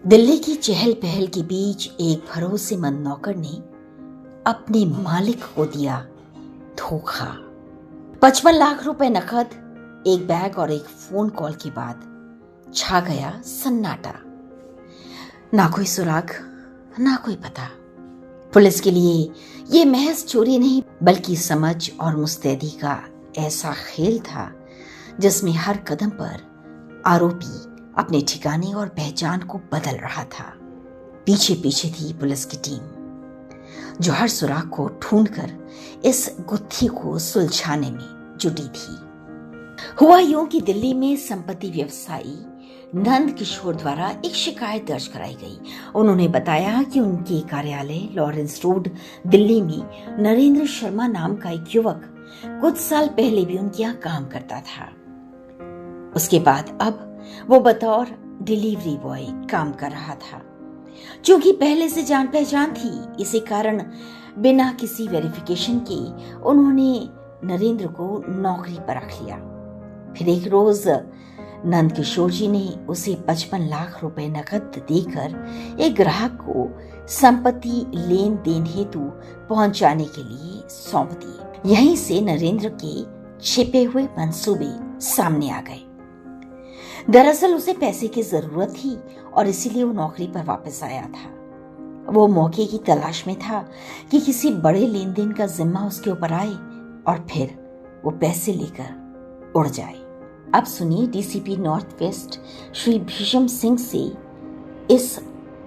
दिल्ली की चहल पहल के बीच एक भरोसेमंद नौकर ने अपने मालिक को दिया धोखा। 55 लाख रुपए नकद, एक बैग और एक फोन कॉल के बाद छा गया सन्नाटा। ना कोई सुराग, ना कोई पता। पुलिस के लिए ये महज चोरी नहीं बल्कि समझ और मुस्तैदी का ऐसा खेल था जिसमें हर कदम पर आरोपी अपने ठिकाने और पहचान को बदल रहा था। पीछे पीछे थी पुलिस की टीम जो हर सुराग को ढूंढकर इस गुत्थी को सुलझाने में जुटी थी। हुआ यूं कि दिल्ली में संपत्ति व्यवसायी नंद किशोर द्वारा एक शिकायत दर्ज कराई गई। उन्होंने बताया कि उनके कार्यालय लॉरेंस रोड दिल्ली में नरेंद्र शर्मा नाम का एक युवक कुछ साल पहले भी उनके यहाँ काम करता था। उसके बाद अब वो बतौर डिलीवरी बॉय काम कर रहा था। चूंकि पहले से जान पहचान थी, इसी कारण बिना किसी वेरिफिकेशन के उन्होंने नरेंद्र को नौकरी पर रख लिया। फिर एक रोज नंद किशोर जी ने उसे 55 लाख रुपए नकद देकर एक ग्राहक को संपत्ति लेन देन हेतु पहुंचाने के लिए सौंप दिए। यहीं से नरेंद्र के छिपे हुए मंसूबे सामने आ गए। दरअसल उसे पैसे की जरूरत थी और इसीलिए वो नौकरी पर वापस आया था। वो मौके की तलाश में था कि किसी बड़े लेन देन का जिम्मा उसके ऊपर आए और फिर वो पैसे लेकर उड़ जाए। अब सुनिए DCP north west Shri Bhisham Singh से इस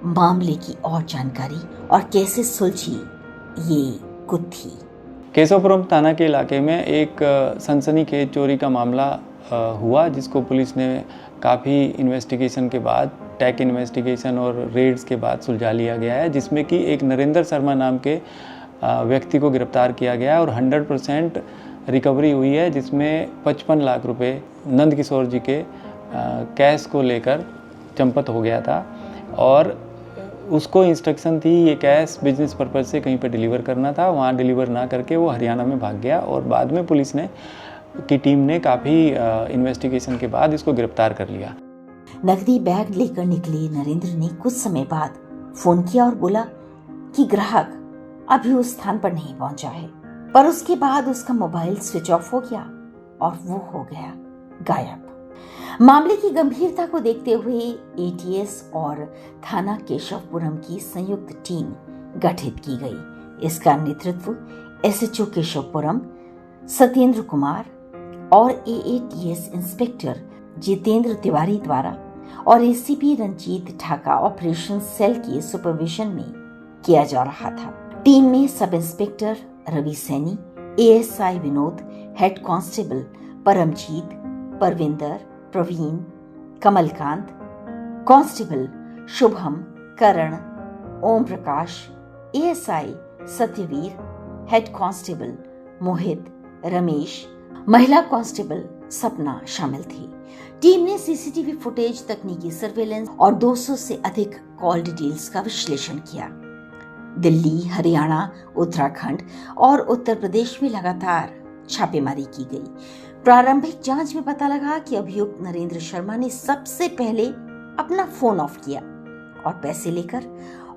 मामले की और जानकारी और कैसे सुलझी ये गुत्थी। केशवपुरम थाना के इलाके में एक सनसनीखेज चोरी का मामला हुआ, जिसको पुलिस ने काफ़ी इन्वेस्टिगेशन के बाद, टेक इन्वेस्टिगेशन और रेड्स के बाद सुलझा लिया गया है, जिसमें कि एक नरेंद्र शर्मा नाम के व्यक्ति को गिरफ्तार किया गया है और 100% रिकवरी हुई है, जिसमें 55 लाख रुपए नंद किशोर जी के कैश को लेकर चंपत हो गया था और उसको इंस्ट्रक्शन थी ये कैश बिजनेस पर्पज़ से कहीं पर डिलीवर करना था। वहाँ डिलीवर ना करके वो हरियाणा में भाग गया और बाद में पुलिस की टीम ने काफ़ी इन्वेस्टिगेशन के बाद इसको गिरफ्तार कर लिया। नकदी बैग लेकर निकले नरेंद्र ने कुछ समय बाद फोन किया और बोला कि ग्राहक अभी उस स्थान पर नहीं पहुंचा है, पर उसके बाद उसका मोबाइल स्विच ऑफ हो गया और वो हो गया गायब। मामले की गंभीरता को देखते हुए एटीएस और थाना केशवपुरम की संयुक्त टीम गठित की गई। इसका नेतृत्व एसएचओ केशवपुरम सत्येंद्र कुमार और एएटीएस इंस्पेक्टर जितेंद्र तिवारी द्वारा और ACP Ranjit Dhaka operation cell के सुपरविजन में किया जा रहा था। टीम में sub inspector Ravi Saini, ASI Vinod, head constable Paramjit, Parvinder, Praveen, Kamalkant, constable Shubham, Karan, Om Prakash, ASI Satyavir, head constable Mohit, Ramesh, महिला कांस्टेबल सपना शामिल थी। टीम ने सीसीटीवी फुटेज, तकनीकी सर्वेलेंस और 200 से अधिक कॉल डिटेल्स का विश्लेषण किया। दिल्ली, हरियाणा, उत्तराखंड और उत्तर प्रदेश में लगातार छापेमारी की गई। प्रारंभिक जांच में पता लगा कि अभियुक्त नरेंद्र शर्मा ने सबसे पहले अपना फोन ऑफ किया और पैसे लेकर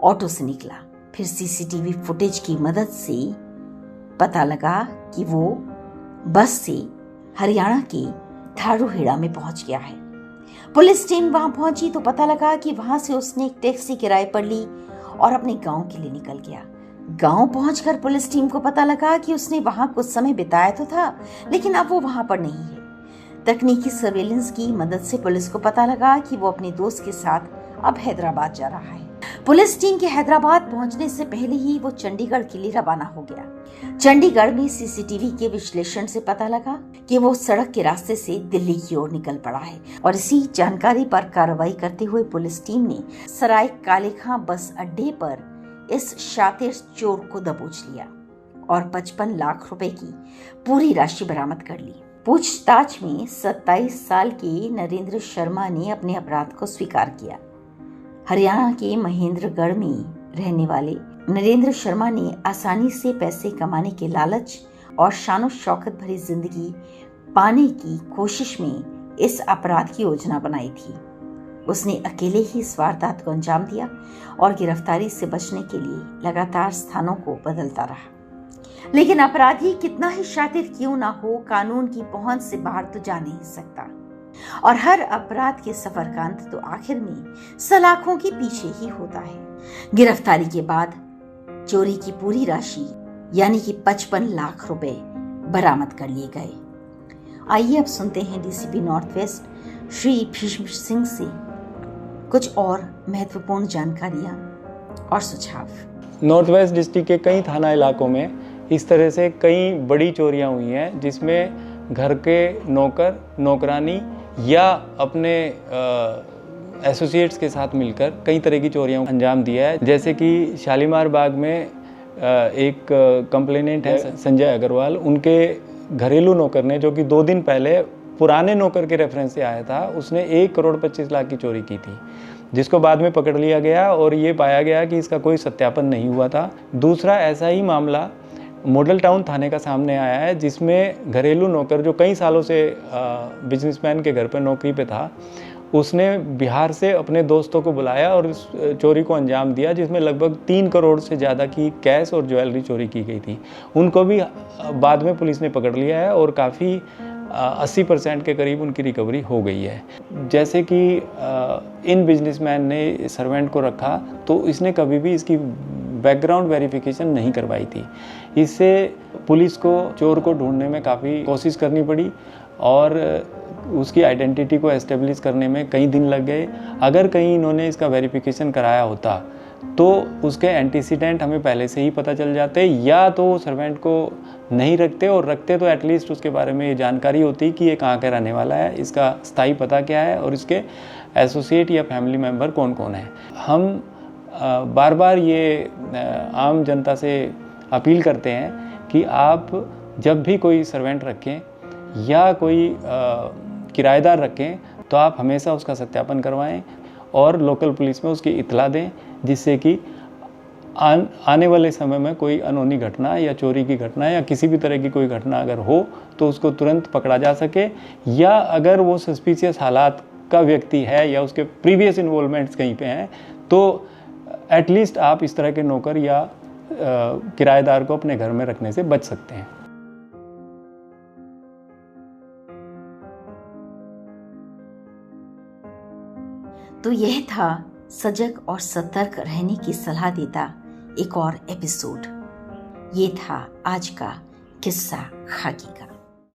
ऑटो से निकला। फिर सीसीटीवी फुटेज की मदद से पता लगा कि वो बस से हरियाणा के धारूहेड़ा में पहुंच गया है। पुलिस टीम वहां पहुंची तो पता लगा कि वहां से उसने एक टैक्सी किराए पर ली और अपने गांव के लिए निकल गया। गांव पहुंचकर पुलिस टीम को पता लगा कि उसने वहां कुछ समय बिताया तो था, लेकिन अब वो वहां पर नहीं है। तकनीकी सर्वेलेंस की मदद से पुलिस को पता लगा कि वो अपने दोस्त के साथ अब हैदराबाद जा रहा है। पुलिस टीम के हैदराबाद पहुंचने से पहले ही वो चंडीगढ़ के लिए रवाना हो गया। चंडीगढ़ में सीसीटीवी के विश्लेषण से पता लगा कि वो सड़क के रास्ते से दिल्ली की ओर निकल पड़ा है और इसी जानकारी पर कार्रवाई करते हुए पुलिस टीम ने सराय काले खां बस अड्डे पर इस शातिर चोर को दबोच लिया और 55 लाख रुपए की पूरी राशि बरामद कर ली। पूछताछ में 27 साल के नरेंद्र शर्मा ने अपने अपराध को स्वीकार किया। हरियाणा के महेंद्रगढ़ में रहने वाले नरेंद्र शर्मा ने आसानी से पैसे कमाने के लालच और शानो शौकत भरी जिंदगी पाने की कोशिश में इस अपराध की योजना बनाई थी। उसने अकेले ही इस वारदात को अंजाम दिया और गिरफ्तारी से बचने के लिए लगातार स्थानों को बदलता रहा। लेकिन अपराधी कितना ही शातिर क्यों ना हो, कानून की पहुंच से बाहर तो जा नहीं सकता और हर अपराध के सफर का अंत तो आखिर में सलाखों के पीछे ही होता है। गिरफ्तारी के बाद चोरी की पूरी राशि यानी कि 55 लाख रुपए बरामद कर लिए गए। आइए अब सुनते हैं DCP north west Shri Bhishma Singh से कुछ और महत्वपूर्ण जानकारियां और सुझाव। नॉर्थ वेस्ट डिस्ट्रिक्ट के कई थाना इलाकों में इस तरह से कई बड़ी चोरियां हुई हैं जिसमें घर के नौकर नौकरानी या अपने एसोसिएट्स के साथ मिलकर कई तरह की चोरियां अंजाम दिया है। जैसे कि शालीमार बाग में एक कंप्लेनेंट है संजय अग्रवाल, उनके घरेलू नौकर ने, जो कि 2 दिन पहले पुराने नौकर के रेफरेंस से आया था, उसने 1 करोड़ 25 लाख की चोरी की थी, जिसको बाद में पकड़ लिया गया और ये पाया गया कि इसका कोई सत्यापन नहीं हुआ था। दूसरा ऐसा ही मामला मॉडल टाउन थाने का सामने आया है जिसमें घरेलू नौकर जो कई सालों से बिजनेसमैन के घर पर नौकरी पे था, उसने बिहार से अपने दोस्तों को बुलाया और इस चोरी को अंजाम दिया जिसमें लगभग 3 करोड़ से ज़्यादा की कैश और ज्वेलरी चोरी की गई थी। उनको भी बाद में पुलिस ने पकड़ लिया है और काफ़ी 80% के करीब उनकी रिकवरी हो गई है। जैसे कि इन बिजनेसमैन ने सर्वेंट को रखा तो इसने कभी भी इसकी बैकग्राउंड वेरिफिकेशन नहीं करवाई थी। इससे पुलिस को चोर को ढूंढने में काफ़ी कोशिश करनी पड़ी और उसकी आइडेंटिटी को एस्टेब्लिश करने में कई दिन लग गए। अगर कहीं इन्होंने इसका वेरिफिकेशन कराया होता तो उसके एंटीसीडेंट हमें पहले से ही पता चल जाते, या तो सर्वेंट को नहीं रखते और रखते तो एटलीस्ट उसके बारे में ये जानकारी होती कि ये कहाँ का रहने वाला है, इसका स्थायी पता क्या है और इसके एसोसिएट या फैमिली मेम्बर कौन कौन है। हम बार बार ये आम जनता से अपील करते हैं कि आप जब भी कोई सर्वेंट रखें या कोई किराएदार रखें तो आप हमेशा उसका सत्यापन करवाएं और लोकल पुलिस में उसकी इत्तला दें, जिससे कि आने वाले समय में कोई अनहोनी घटना या चोरी की घटना या किसी भी तरह की कोई घटना अगर हो तो उसको तुरंत पकड़ा जा सके, या अगर वो सस्पिशियस हालात का व्यक्ति है या उसके प्रीवियस इन्वॉल्वमेंट्स कहीं पे हैं तो एटलीस्ट आप इस तरह के नौकर या किराएदार को अपने घर में रखने से बच सकते हैं। तो यह था सजग और सतर्क रहने की सलाह देता एक और एपिसोड। ये था आज का किस्सा खाकी का।